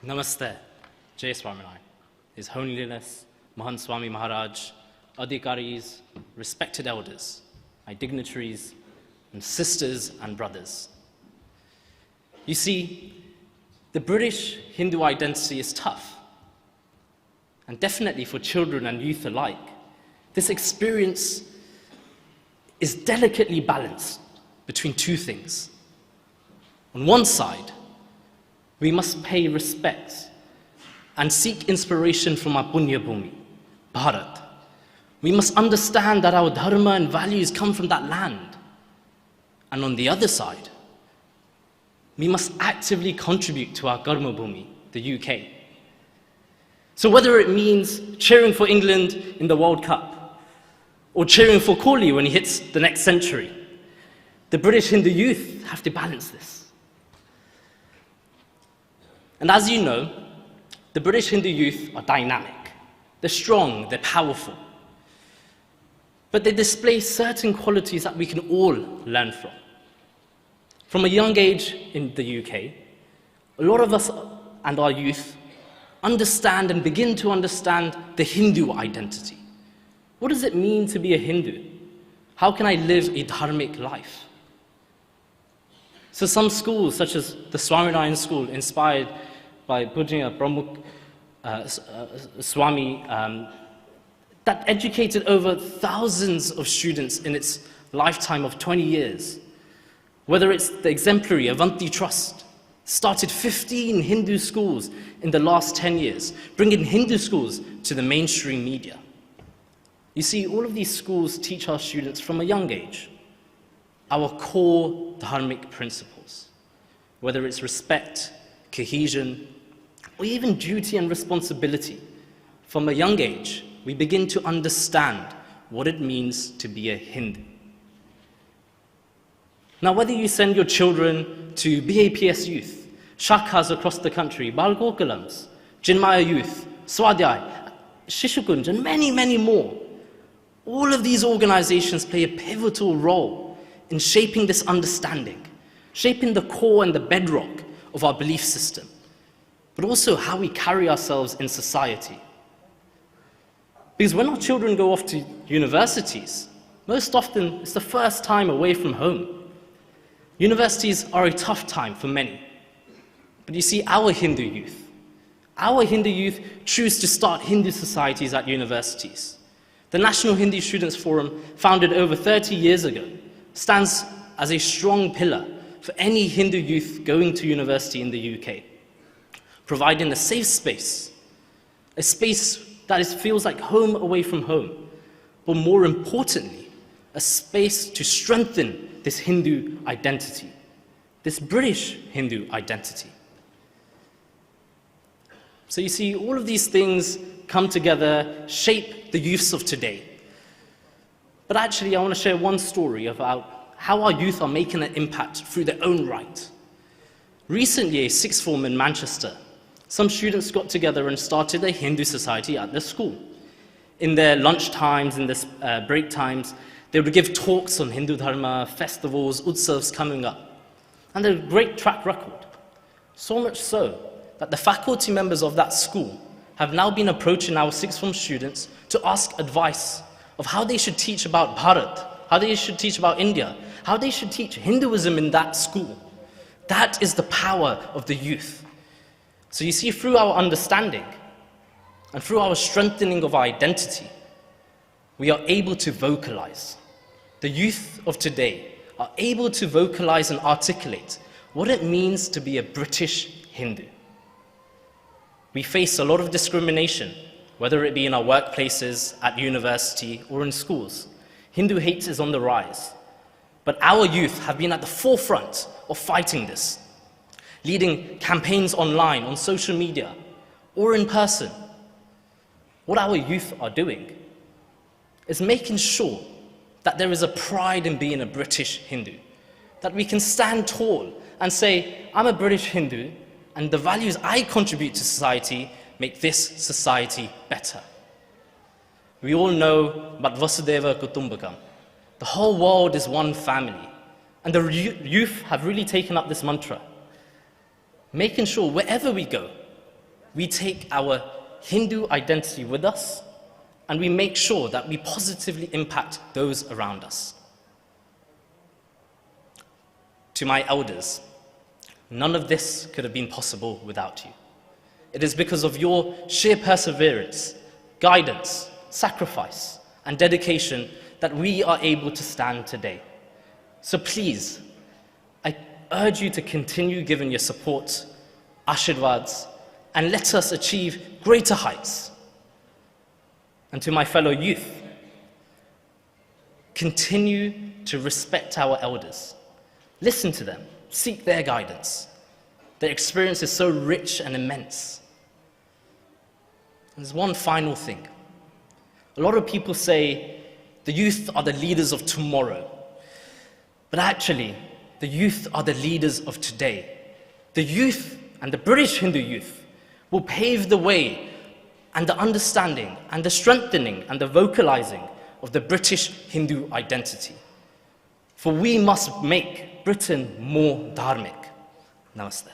Namaste, Jai Swaminarayan, His Holiness, Mahant Swami Maharaj, Adhikaris, respected elders, my dignitaries, and sisters and brothers. You see, the British Hindu identity is tough, and definitely for children and youth alike. This experience is delicately balanced between two things. On one side, we must pay respect and seek inspiration from our Punya Bhumi, Bharat. We must understand that our dharma and values come from that land. And on the other side, we must actively contribute to our Karma Bhumi, the UK. So whether it means cheering for England in the World Cup, or cheering for Kohli when he hits the next century, the British Hindu youth have to balance this. And as you know, the British Hindu youth are dynamic. They're strong, they're powerful. But they display certain qualities that we can all learn from. From a young age in the UK, a lot of us and our youth understand and begin to understand the Hindu identity. What does it mean to be a Hindu? How can I live a dharmic life? So some schools, such as the Swaminarayan School, inspired by Pujya Pramukh Swami, that educated over thousands of students in its lifetime of 20 years. Whether it's the exemplary Avanti Trust, started 15 Hindu schools in the last 10 years, bringing Hindu schools to the mainstream media. You see, all of these schools teach our students from a young age our core dharmic principles, whether it's respect, cohesion, or even duty and responsibility. From a young age, we begin to understand what it means to be a Hindu. Now, whether you send your children to BAPS youth, shakhas across the country, Balgokulams, Jinmaya youth, Swadhyay, Shishukunj, and many, many more, all of these organizations play a pivotal role in shaping this understanding, shaping the core and the bedrock of our belief system, but also how we carry ourselves in society. Because when our children go off to universities, most often it's the first time away from home. Universities are a tough time for many. But you see, our Hindu youth choose to start Hindu societies at universities. The National Hindu Students Forum, founded over 30 years ago, stands as a strong pillar for any Hindu youth going to university in the UK, providing a safe space, a space that feels like home away from home, but more importantly, a space to strengthen this Hindu identity, this British Hindu identity. So you see, all of these things come together, shape the youths of today. But actually, I want to share one story about how our youth are making an impact through their own right. Recently, a sixth form in Manchester, some students got together and started a Hindu society at their school. In their lunch times, in their break times, they would give talks on Hindu dharma, festivals, utsavs coming up. And they had a great track record. So much so that the faculty members of that school have now been approaching our sixth form students to ask advice of how they should teach about Bharat, how they should teach about India, how they should teach Hinduism in that school. That is the power of the youth. So you see, through our understanding and through our strengthening of our identity, we are able to vocalize. The youth of today are able to vocalize and articulate what it means to be a British Hindu. We face a lot of discrimination, whether it be in our workplaces, at university, or in schools. Hindu hate is on the rise. But our youth have been at the forefront of fighting this, leading campaigns online, on social media, or in person. What our youth are doing is making sure that there is a pride in being a British Hindu, that we can stand tall and say, I'm a British Hindu, and the values I contribute to society make this society better. We all know about Vasudeva Kutumbakam. The whole world is one family. And the youth have really taken up this mantra, making sure wherever we go, we take our Hindu identity with us, and we make sure that we positively impact those around us. To my elders, none of this could have been possible without you. It is because of your sheer perseverance, guidance, sacrifice, and dedication that we are able to stand today. So please, I urge you to continue giving your support, ashirwads, and let us achieve greater heights. And to my fellow youth, continue to respect our elders. Listen to them, seek their guidance. Their experience is so rich and immense. There's one final thing. A lot of people say the youth are the leaders of tomorrow. But actually, the youth are the leaders of today. The youth, and the British Hindu youth, will pave the way and the understanding and the strengthening and the vocalizing of the British Hindu identity. For we must make Britain more dharmic. Namaste.